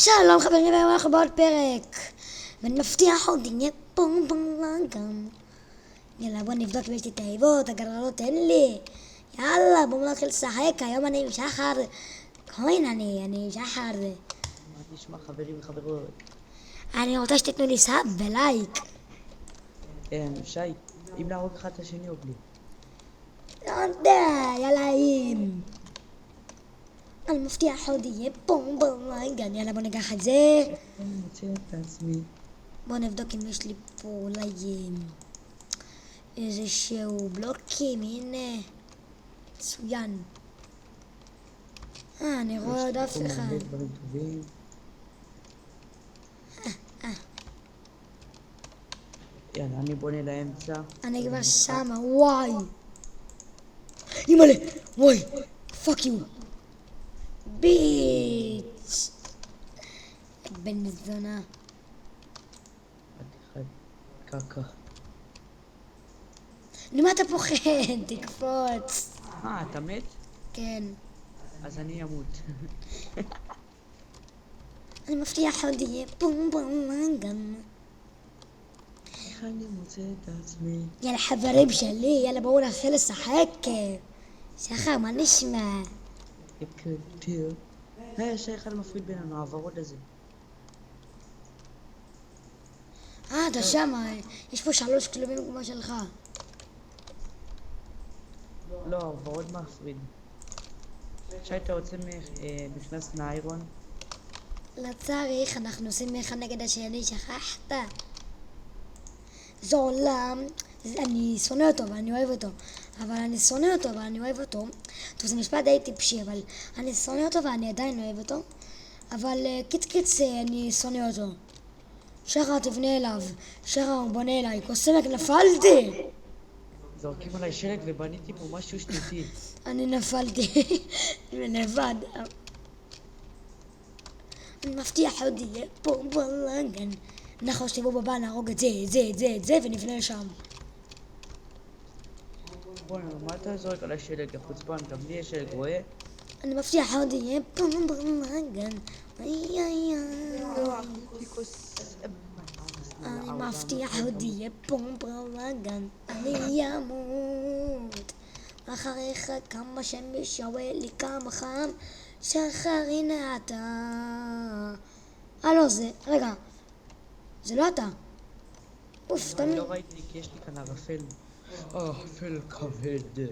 שלום חברים, והיום אנחנו בעוד פרק ואני מבטיח עוד יהיה בום בלאגן. יאללה בוא נבדוק אם יש לי את האיבות, הגרלות אין לי. יאללה בואו נתחיל לשחק. היום אני עם שחר כהן, אני שחר. מה נשמע חברים וחברות? אני רוצה שתתנו לי סאב ולייק. שי, אם להרוג אחד את השני או בלי? לא יודע, יאללה אם אני מבטיח עוד יהיה בום בלאגן. יאללה בוא ניקח את זה. אני מוצא את עצמי. בוא נבדוק אם יש לי פה אולי איזשהו בלוקים. הנה מצוין. אני רואה עוד אף אחד. הרבה דברים טובים. יאללה, אני בונה לאמצע. אני כבר שמה, וואי אימא'לה, וואי פאק יו ביץ' בן זונה. אחד קקה. למה אתה פוחד? תקפוץ. אתה מת? כן, אז אני אמות. אני מבטיח עוד יהיה בום בלאגן. איך אני מוצא את עצמי? יאללה חברים שלי, יאללה בואו נתחיל לשחק. שחר, מה נשמע? יקטיר. יש אחד מפריד בינינו, העברות הזה. אתה שמה, יש פה 3 כלובים כמו שלך. לא, העברות מפריד. שי, אתה רוצה מכנס ניירון? לא צריך, אנחנו עושים אחד נגד השני, שכחת? זה עולם, אני שונא אותו ואני אוהב אותו. אבל אני שונא אותו ואני אוהב אותו. טוב, זה משפט די טיפשי, אבל אני שונא אותו ואני עדיין אוהב אותו. אבל קיץ אני שונא אותו. שחר תבנה אליו, שחר הוא בונה אליי, קוסמק נפלתי! זורקים עליי שלג ובניתי פה משהו שטותי. אני נפלתי לבד. אני מבטיח עוד יהיה בום בלאגן. אנחנו שתבואו בבא נהרוג את זה ונפנה לשם. בוא'נה, מה אתה זורק עליי שלג? החוצפן, גם לי יש שלג, רואה? אני מבטיח עוד יהיה בום בלאגן. אני מבטיח עוד יהיה בום בלאגן. אני אמות אחריך כמה שמשווה לי כמה חם. שחר הנה אתה. לא זה, רגע, זה לא אתה. אוף, אני לא ראיתי כי יש לי כאן ערפל. ערפל כבד.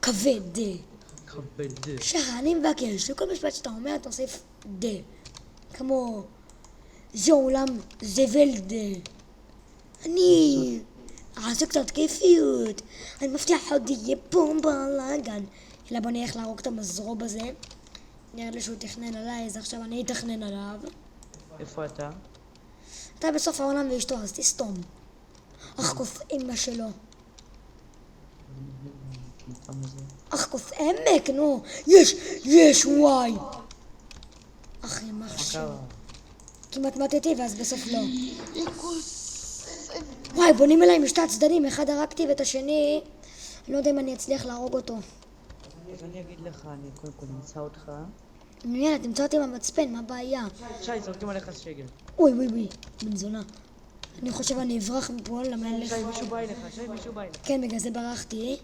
כבד. כבד. שחר, אני מבקש, לכל משפט שאתה אומר תוסיף ד. כמו זה עולם זבל ד. אני אעשה קצת כיפיות. אני מבטיח עוד יהיה בום בלאגן. אלא בוא נלך להרוג את המזרוב הזה. נראה לי שהוא תכנן עליי, אז עכשיו אני אתכנן עליו. איפה אתה? אתה בסוף העולם ואשתו, אז תסתום. אך כוס אמא שלו. אך כוס עמק, נו. יש, וואי. אך ימח שלו. כמעט מתתי ואז בסוף לא. וואי, בונים אליי משתי הצדדים. אחד הרגתי ואת השני אני לא יודע אם אני אצליח להרוג אותו. אז אני אגיד לך, אני קודם כל נמצא אותך. יאללה, תמצא אותי במצפן, מה הבעיה? שי, זורקים עליך שגל. אוי, בן זונה. אני חושב אני אברח מפה למלך. שי, מישהו בא אליך, מישהו בא אליך. כן, בגלל זה ברחתי.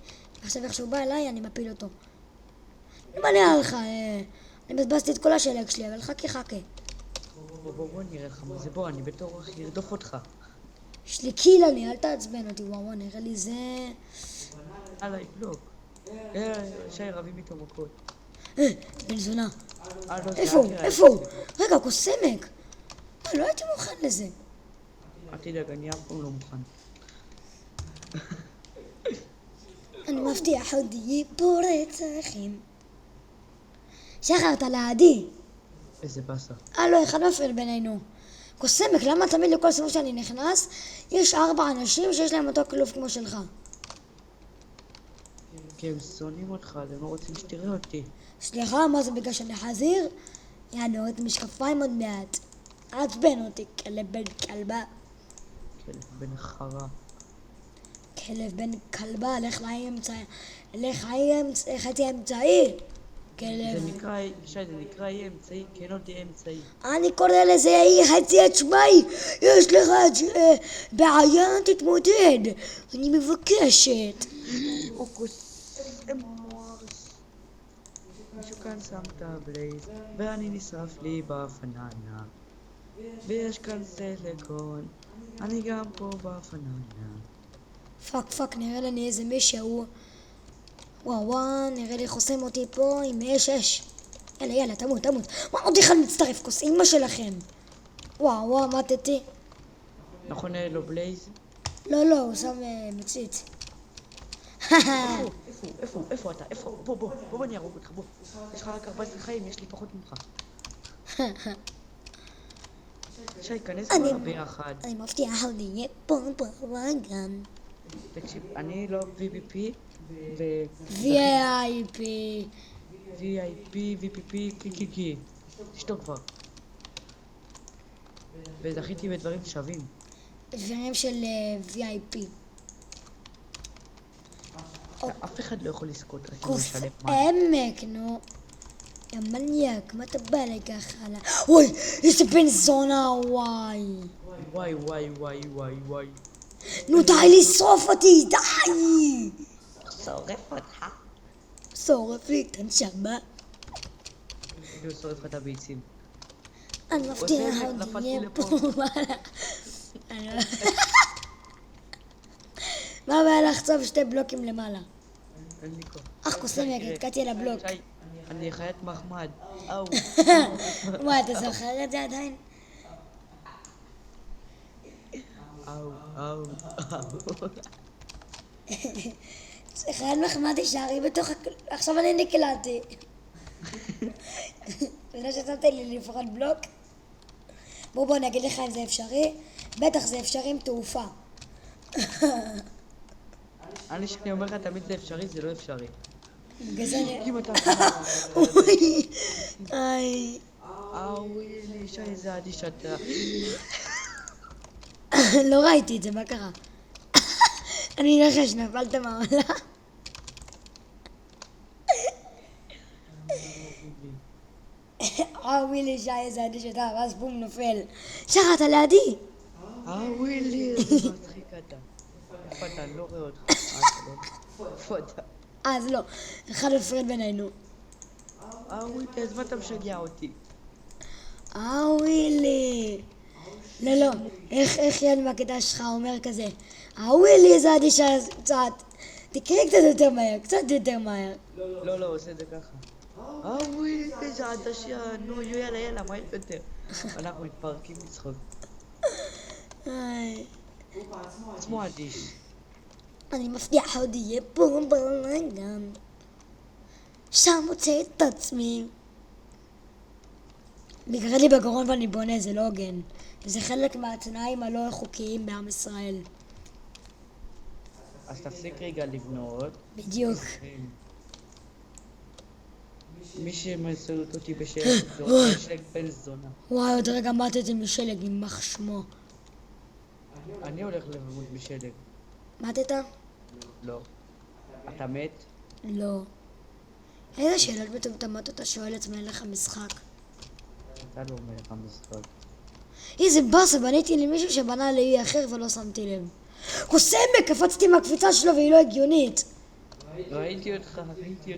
עכשיו איך שהוא בא אליי, אני מפיל אותו. מה נראה לך? אני בזבזתי את כל השלג שלי, אבל חכה. בוא נראה לך מה זה, בוא, אני בתור אחי, ארדוף אותך. יש לי קיל אל תעצבן אותי, וואו, נראה לי זה... עליי, בלוק. שי, רבים איתו מכות. בן זונה. לא, איפה הוא? רגע, קוסמק. לא הייתי מוכן לזה. אל תדאג, אני אף פעם לא מוכן. אני מבטיח עוד יהיה פה רצחים. שחר, אתה לעדי. איזה באסה. לא, אחד מפריד בינינו. קוסמק, למה תמיד לכל סיבוב שאני נכנס יש 4 אנשים שיש להם אותו כלוב כמו שלך? כי הם שונאים אותך, אז הם לא רוצים שתראה אותי. סליחה, מה זה בגלל שאני חזיר? יענו, את משקפיים עוד מעט. עצבן אותי, כלב בן כלבה. כלב בן חרה. כלב בן כלבה, לך חצי אמצעי. כלב. שי, זה נקרא אי אמצעי, כן עוד אי אמצעי. אני קורא לזה אי חצי עצמאי. יש לך בעיה, תתמודד. אני מבקשת. הוא קוסם מורס. מישהו כאן שם את הבלייז, ואני נשרף לי בפננה. ויש כאן סלקון, אני גם פה בפננה. פאק, נראה לי איזה מישהו. וואו, נראה לי חוסם אותי פה עם אש. יאללה, תמות. מה עוד אחד מצטרף? כוס אמא שלכם. וואו, מתתי. נכון, היה לו בלייז? לא, הוא שם מצית. איפה אתה? איפה? בוא אני ארוג אותך, בוא. יש לך רק 14 חיים, יש לי פחות ממך. שי, כנס כבר ביחד. אני מבטיח לי פה גם. תקשיב, אני לא VVP ו... VIP. VIP, VPP, קיקי. תשתוק כבר. וזכיתי בדברים שווים. דברים של VIP. אף אחד לא יכול לזכות, רק אם כוס לשלם מים. עמק, נו. יא מניאק, מה אתה בא לי ככה? אוי, איזה בן זונה, וואי. וואי. נו די לשרוף אותי, די! שורף אותך. שורף לי את הנשמה. הוא שורף לך את הביצים. אני מבטיח עוד נפלתי יהיה לפה. פה. מה הבעיה לחצוב 2 בלוקים למעלה? אין לי כוח. אך קוסם התקעתי על הבלוק. שי, אני חיית מחמד. אאו. מה, אתה זוכר את זה עדיין? אאו. חיית מחמד תישארי בתוך עכשיו אני נקלעתי. אתה יודע ששמת לי לפחות בלוק? בוא אני אגיד לך אם זה אפשרי. בטח זה אפשרי עם תעופה. שאני אומר לך תמיד זה אפשרי, זה לא אפשרי. בגלל זה אני... אם אתה... אוי. איי. אוי, שי, איזה אדיש אתה. לא ראיתי את זה, מה קרה? אני נחש, נפלת מהעולה. ווילי, שי, איזה אדיש אתה, ואז בום נופל. שרה, אתה לידי. ווילי, איזה מצחיק אתה. איפה אתה? אני לא רואה אותך. איפה אתה? אז לא, אחד הפרד בינינו. ווילי, אז מה אתה משגע אותי? ווילי. לא, איך יד מהקטע שלך אומר כזה? ווילי, איזה אדיש קצת. תקראי קצת יותר מהר. לא, עושה את זה ככה. ווילי, איזה עדשה, נו, יאללה, מהר יותר. אנחנו מתפרקים מצחוק. עצמו אדיש. אני מבטיח עוד יהיה פה בלגן. שם מוצא את עצמי. בגלל לי בגרון ואני בונה, זה לא הוגן. זה חלק מהתנאים הלא חוקיים בעם ישראל. אז תפסיק רגע לבנות. בדיוק. מי שמסורת אותי בשלג, זה שלג בן זונה. וואי, עוד רגע מתתי משלג, יימח שמו. אני הולך למות בשלג. מתת? לא. אתה מת? לא. איזה שאלות מטומטמות אתה שואל את מלך המשחק? אתה לא אומר לך משחק. איזה באסה, בניתי למישהו שבנה לאי אחר ולא שמתי לב. קוסמק, קפצתי מהקפיצה שלו והיא לא הגיונית. ראיתי אותך נופל. ראיתי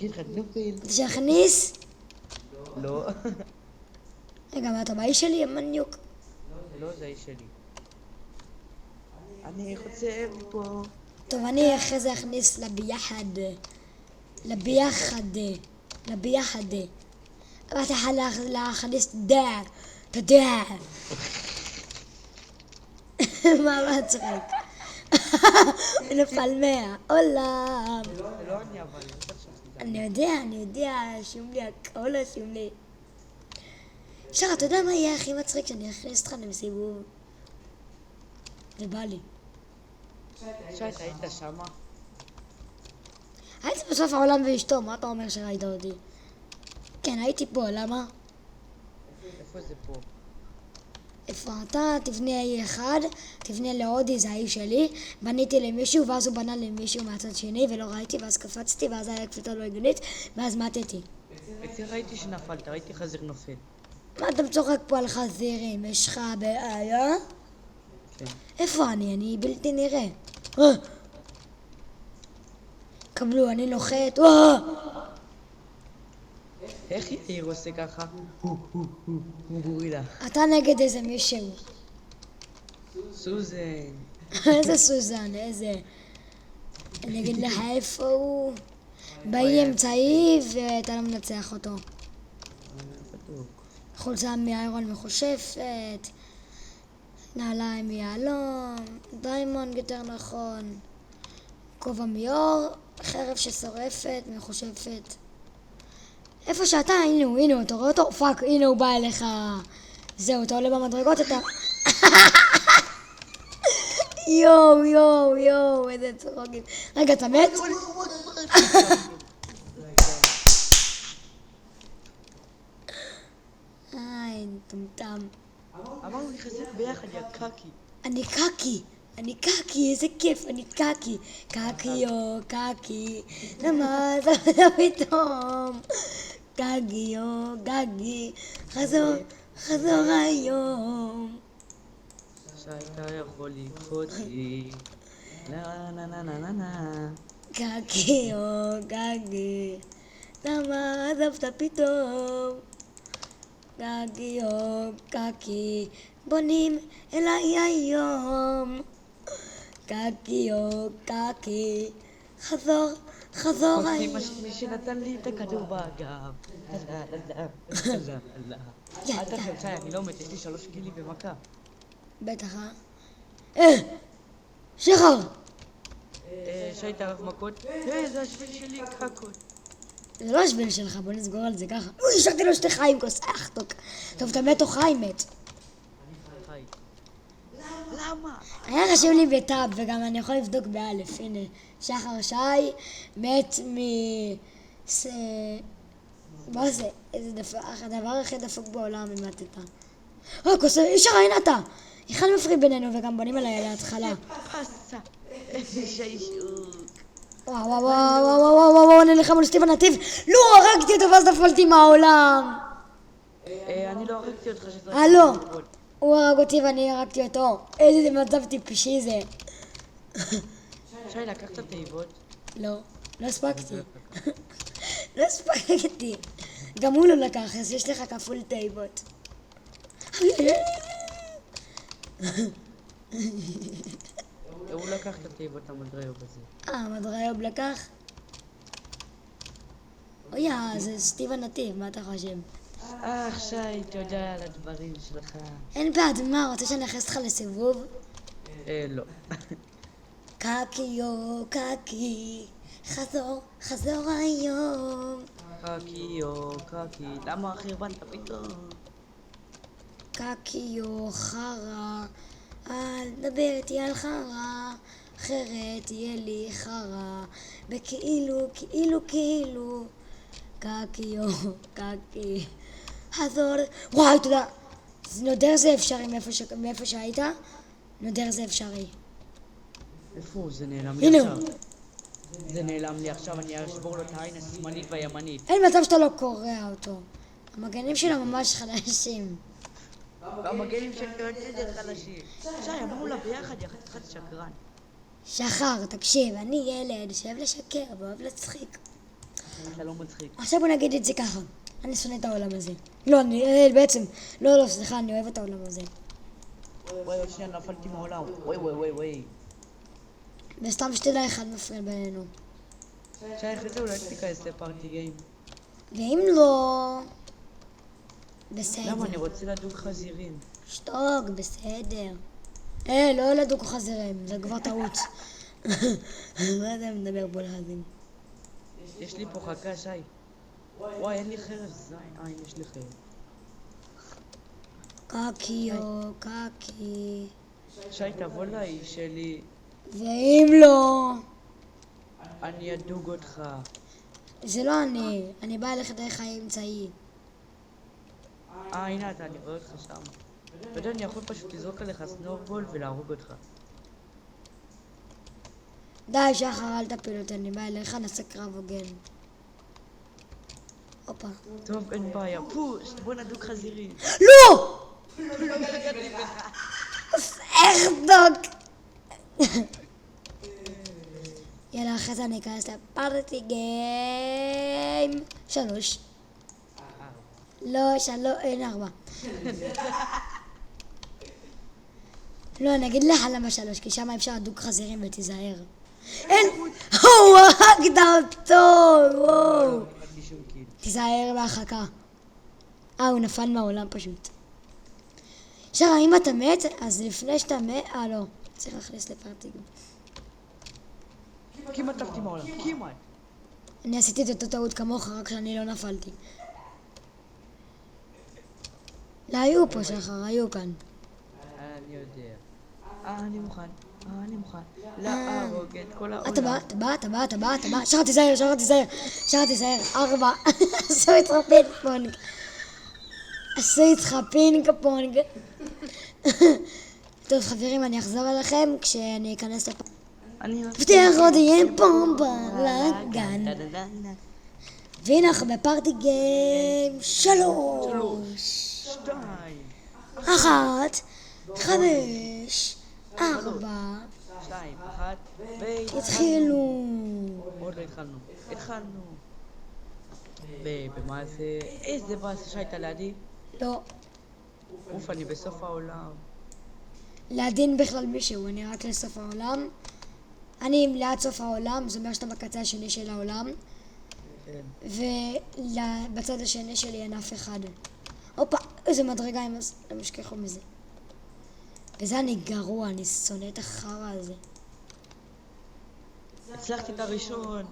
אותך נופל. תשכניס? לא. רגע, מה אתה באיש שלי? המניוק. לא, זה האיש שלי. אני חוצה מפה. טוב, אני אחרי זה אכניס לביחד. אמרתי לך להכניס דע. מה צחק? הוא נפל 100. עולם. זה לא אני אבל, אני יודע, שום לי, הכל שום לי. שרה, אתה יודע מה יהיה הכי מצחיק שאני אכניס אותך למסיבוב? ובא לי. שי, אתה היית שמה? הייתי בסוף העולם ואשתו, מה אתה אומר שראית אותי? כן, הייתי פה, למה? איפה זה פה? איפה אתה? תבנה A1, תבנה לאודי, זה האי שלי. בניתי למישהו, ואז הוא בנה למישהו מהצד שני, ולא ראיתי, ואז קפצתי, ואז היה קפיצה לא הגיונית, ואז מתתי. אצלי ראיתי שנפלת, ראיתי חזיר נופל. מה אתה צוחק פה על חזירים? יש לך בעיה? כן. איפה אני? אני בלתי נראה. קבלו, אני נוחת. איך יאיר עושה ככה? הוא גורילה. אתה נגד איזה מישהו. סוזן. איזה סוזן, איזה... אני אגיד לך איפה הוא. באי אמצעי ואתה לא מנצח אותו. בטוח. חולצה מאיירון מחושפת, נעליים מיהלום, דיימונד יותר נכון, כובע מיור, חרב ששורפת, מחושפת. איפה שאתה, הנה, אתה רואה אותו? פאק, הנה הוא בא אליך. זהו, אתה עולה במדרגות, אתה... יואו, איזה צחוקים. רגע, אתה מת? טומטם. אמרנו נכנסים ביחד, יא קקי. אני קקי, איזה כיף, אני קקי. קקי, למה זה פתאום? גגי, חזור היום. שאתה יכול לקפוץ לי. נה. גגי, למה עזבת פתאום? קקי, בונים אליי היום. קקי, חזור היום. מי שנתן לי את הכדור באגב. אל תחם, שי, אני לא מת, יש לי 3 גילים במכה. בטח, שחר! שי, תערב מכות. זה השביל שלי, קקות. זה לא השביל שלך, בוא נסגור על זה ככה. אוי, השארתי לו 2 חיים, כוס אחתוק. טוב, אתה מת או חי מת? חי. למה? היה חשוב לי בטאב, וגם אני יכול לבדוק באלף. הנה, שחר שי מת מה זה? איזה הדבר הכי דפוק בעולם אם מתת. כוס, ישר, הנה אתה! אחד מפריד בינינו וגם בונים עליי להתחלה. פסה. איזה שיישוק. וואו, אני נלחם מול סטיב הנתיב. לא, הרגתי אותו ואז נפלתי מהעולם. אני לא הרגתי אותך שזה... לא, הוא הרג אותי ואני הרגתי אותו. איזה מצב טיפשי זה. שי, לקחת תיבות? לא הספקתי. לא הספקתי. גם הוא לא לקח, אז יש לך כפול תיבות. הוא לקח את התיבות המדריוב הזה. מדריוב לקח? אוי, זה סטיב הנתיב, מה אתה חושב? שי, תודה על הדברים שלך. אין בעד, מה, רוצה שאני אכנס אותך לסיבוב? לא. קקי, חזור היום. קקי, למה חרבנת פתאום? קקי, חרא, אל דבר איתי על חרא, אחרת יהיה לי חרא, בכאילו, קקי, חזור, וואי, תודה. נודר זה אפשרי מאיפה שהיית? נודר זה אפשרי. איפה הוא? זה נעלם לי עכשיו. זה נעלם לי עכשיו, אני אשבור לו את העין השמאלית והימנית. אין מצב שאתה לא קורע אותו. המגנים שלו ממש חלשים. והמגנים של יותר חלשים. שי, אמרו לה ביחד, יחד אחד שקרן. שחר, תקשיב, אני ילד שאוהב לשקר ואוהב להצחיק. אתה לא מצחיק. עכשיו בוא נגיד את זה ככה. אני שונא את העולם הזה. לא, אני בעצם... לא, סליחה, אני אוהב את העולם הזה. וואי, עוד שנייה נפלתי מעולם. וואי. וסתם שתדע אחד מפריע בינינו. שי, אחרי זה אולי תיכנס לפארטי גיים. ואם לא... בסדר. למה? אני רוצה לדוג חזירים. שתוק, בסדר. לא לדוג חזירים, זה כבר טעות. מה אתה מדבר פה לחזים? יש לי פה חכה, שי. וואי, אין לי חרב, זין. הנה, יש לי חרב. קקי. שי, תבוא לאי שלי. ואם לא... אני אדוג אותך. זה לא אני באה אליך דרך האמצעי. הנה אתה, אני רואה אותך שם. אתה יודע, אני יכול פשוט לזרוק עליך סנורבול ולהרוג אותך. די, שחר, אל תפיל אותי, אני בא אליך, נעשה קרב הוגן. הופה. טוב, אין בעיה. פוש, בוא נדוק חזירים. לא! איך דוק? יאללה, אחרי זה אני אכנס לפארטי גיים 3. לא, 3, אין 4. לא, אני אגיד לך למה 3, כי שם אפשר לדוק חזירים ותיזהר. אין! הוא הרגת אותו! וואו! תיזהר בהרחקה. הוא נפל מהעולם פשוט. שרה, אם אתה מת, אז לפני שאתה מת... לא. צריך להכניס לפארטי גיים. כמעט עפתי מהעולם, כמעט. אני עשיתי את אותו טעות כמוך, רק שאני לא נפלתי. לא, היו פה שחר, היו כאן. אני יודע. אני מוכן. להרוג את כל העולם. אתה בא. שחר, תיזהר. 4. עשו איתך פינג פונג. טוב, חברים, אני אחזור אליכם כשאני אכנס לפ... תפתח עוד יהיה פה בלגן. והנה אנחנו בפארטי גיים 3. 1, 5, 4. 2, 1, התחילו. עוד לא התחלנו. במה זה? איזה באס שהייתה לידי? לא. אוף, אני בסוף העולם. להדין בכלל מישהו, אני רק לסוף העולם. אני ליד סוף העולם, זאת אומרת שאתה בקצה השני של העולם. כן. ובצד השני שלי אין אף אחד. הופה, איזה מדרגה, הם לא משכחו מזה. וזה אני גרוע, אני שונא את החרא הזה. הצלחתי את הראשון.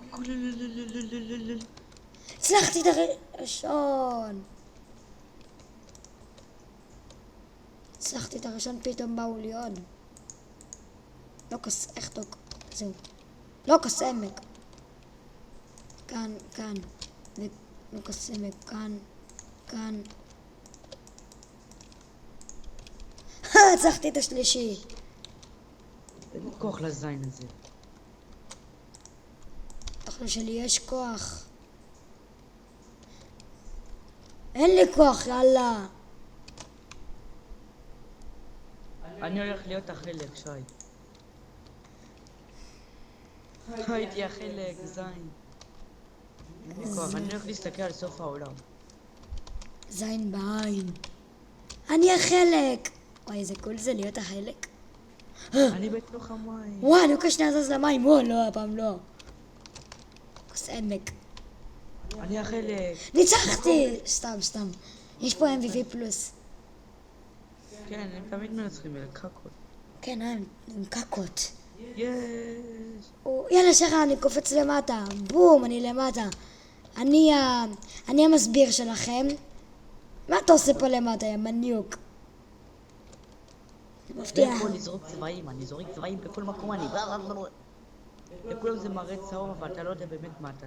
הצלחתי את הראשון. פתאום באו לי עוד. לא כוס, איך תוק? זהו. לא כוס עמק. כאן. לא כוס עמק, כאן. הצלחתי את השלישי. אין לי כוח לזין הזה. אחלה שלי יש כוח. אין לי כוח, יאללה. אני הולך להיות החלק, שי. הייתי החלק, זין. אין לי כוח, אני הולך להסתכל על סוף העולם. זין בעין. אני החלק. וואי, איזה קול זה להיות החלק. אני בתוך המים. וואי, אני מקווה שאני אזז למים. לא, הפעם לא. כוס עמק. אני החלק. ניצחתי! סתם. יש פה MVP פלוס. כן, הם תמיד מנצחים אלה קקות. כן, הם קקות. יש. יאללה שרה, אני קופץ למטה. בום, אני למטה. אני המסביר שלכם. מה אתה עושה פה למטה, יא מניוק? מבטיח. אני יכול לזרוק צבעים, אני זורק צבעים בכל מקום, אני... לכולם זה מראה צהוב, אבל אתה לא יודע באמת מה אתה.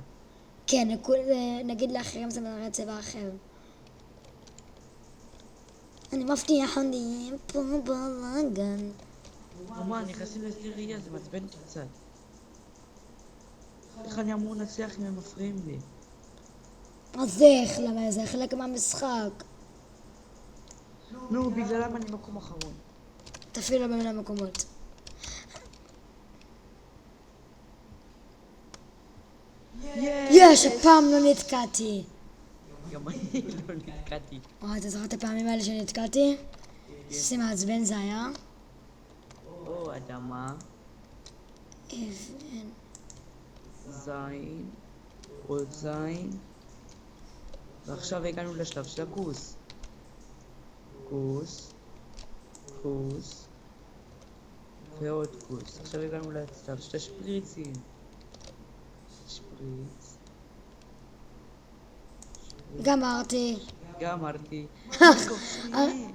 כן, נגיד לאחרים זה מראה צבע אחר. אני מבטיח, אני פה בלגן. מה, נכנסים להסדר ראייה, זה מעצבן אותי קצת. איך אני אמור לנצח אם הם מפריעים לי? אז איך? למה זה חלק מהמשחק? נו, בגללם אני מקום אחרון. תפעילו בבין המקומות. יש, הפעם לא נתקעתי. גם אני לא נתקעתי. וואי, אתה זוכר את הפעמים האלה שנתקעתי? איזה מעצבן זה היה? או, אדמה. אבן. זין. עוד זין. ועכשיו הגענו לשלב של הכוס. כוס. ועוד כוס. עכשיו הגענו לשלב של השפריצים. שפריץ. גמרתי.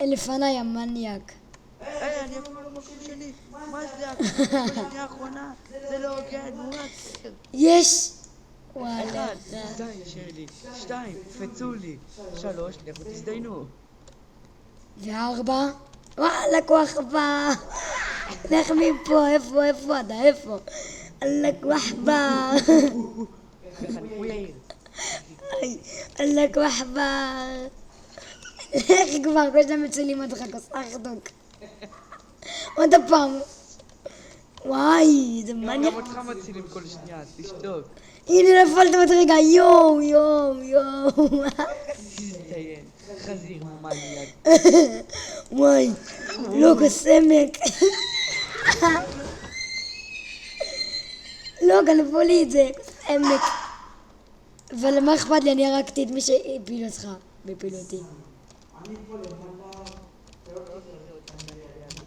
לפניי המניאק. אני אפילו לא מקום שני. מה זה? בשנייה האחרונה. זה לא הוגן, יש! וואלה. 1, זין שלי. 2, קפצו לי. 3, לכו תזדיינו. 4, וואלה, כוח בא. לך מפה, איפה אתה, איפה? אללה, כוח בא. הוא יאיר. אללה, כוח בא. לך כבר, כל שאתה מצלים אותך, כוס אחדוק. עוד הפעם. וואי, זה מניאק. גם אותך מצילים כל שנייה, תשתוק. הנה נפלת מדרגה, יואו. תזדיין, חזיר מניאק. וואי, לא כסמק. לא, גנבו לי את זה, כסמק. אבל מה אכפת לי, אני הרגתי את מי שהפיל אותך, והפיל אותי.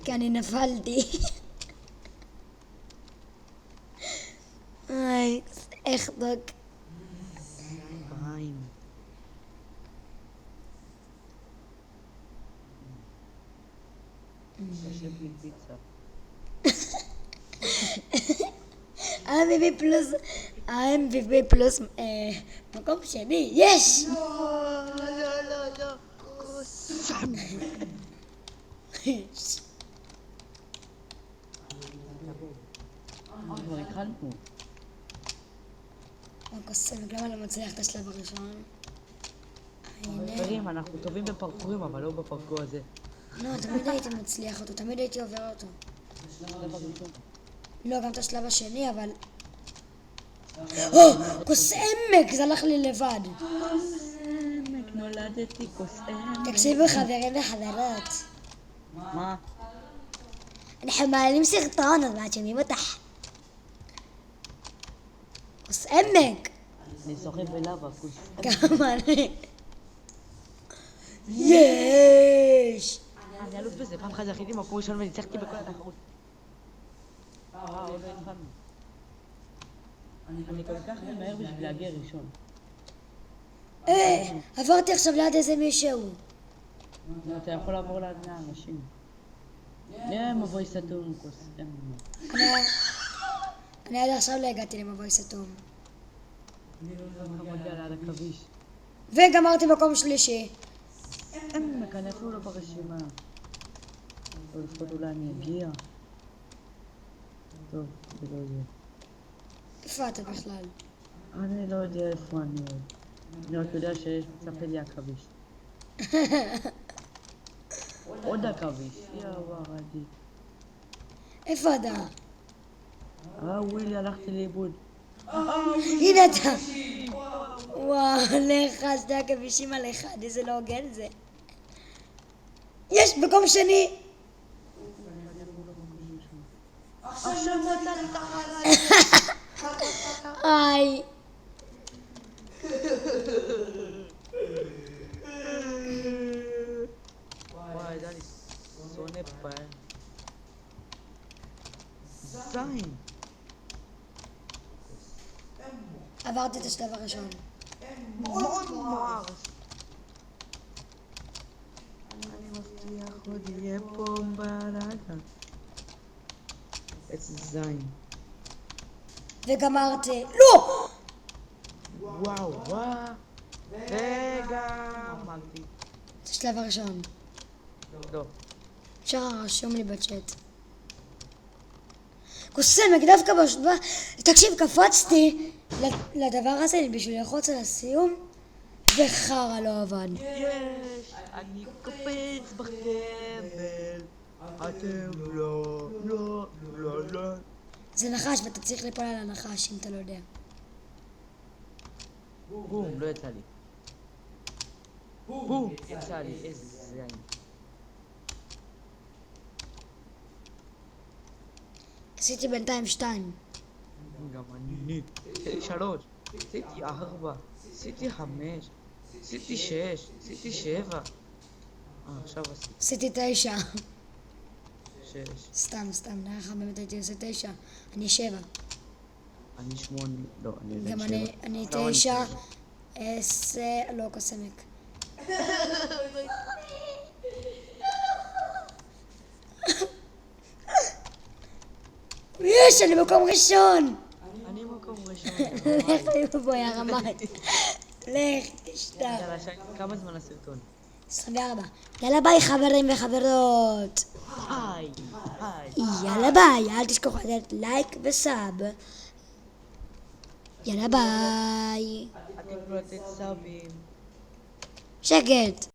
כי אני נפלתי. איי, איך דוק. בעין. תשב לי פיצה. ה-MVP פלוס מקום שני, יש! לא, קוסם. כבר התחלנו. קוסמק, למה לא מצליח את השלב הראשון? הנה. חברים, אנחנו טובים בפרקורים, אבל לא בפרקור הזה. לא, תמיד הייתי מצליח אותו, תמיד הייתי עובר אותו. לא, גם את השלב השני, אבל... כוס עמק, זה הלך לי לבד. עמק, נולדתי כוס עמק. תקשיבו חברים וחברות. מה? אנחנו מעלים סרטון, אז מה, שומעים אותך? כוס עמק. אני שוחה בלאבה, כוס עמק. גם אני. יש! אני אלוף בזה, פעם אחת זכיתי מקום ראשון וניצחתי בכל התחרות. עוד לא התחלנו. אני כל כך ממהר בשביל להגיע ראשון. עברתי עכשיו ליד איזה מישהו. אתה יכול לעבור ליד 100 אנשים. מבוי סתום, כוס עמק. אני עד עכשיו לא הגעתי למבוי סתום. אני לא מגיע ליד עכביש. וגמרתי מקום שלישי. עמק, אני אפילו לא ברשימה. או לפחות אולי אני אגיע. טוב, זה לא יהיה. איפה אתה בכלל? אני לא יודע איפה אני עוד. אני רק יודע שיש מצפה לי עכביש. עוד עכביש. ווארדי. איפה אתה? ווילי, הלכתי לאיבוד. הנה אתה! וואו, לך, שתי עכבישים על אחד, איזה לא הוגן זה. יש, מקום שני! עכשיו מצאתי את החלל. איי. וואי, דני, שונא פעם. זין. עברתי את השלב הראשון. מאוד מואר. אני מבטיח עוד יהיה פה בלאגה. איזה זין. וגמרתי. לא! וואו. וגמרתי. את השלב הראשון. לא. אפשר רשום לי בצ'אט. קוסמק, דווקא בשבוע... תקשיב, קפצתי לדבר הזה בשביל ללחוץ על הסיום, וחרא לא עבד. יש, אני קופץ בחבל. אתם לא. זה נחש ואתה צריך ליפול על הנחש אם אתה לא יודע. בום, לא יצא לי. בום, יצא לי, איזה זין. עשיתי בינתיים 2. גם אני. עשיתי 3, עשיתי 4, עשיתי 5, עשיתי 6, עשיתי 7. עכשיו עשיתי 9. 6. סתם, נראה לך באמת הייתי עושה 9. אני 7. אני 8, לא, אני גם 7. אני 9. 10, לא קוסמק. יש, אני מקום ראשון! אני מקום ראשון. לך לי פה, יא רמאי. לך, תשתה. יאללה, שי, כמה זמן הסרטון? 24. יאללה ביי חברים וחברות. היי, היי. יאללה ביי, אל תשכחו לתת לייק וסאב. יאללה ביי. אתם לא לתת סאבים. שקט.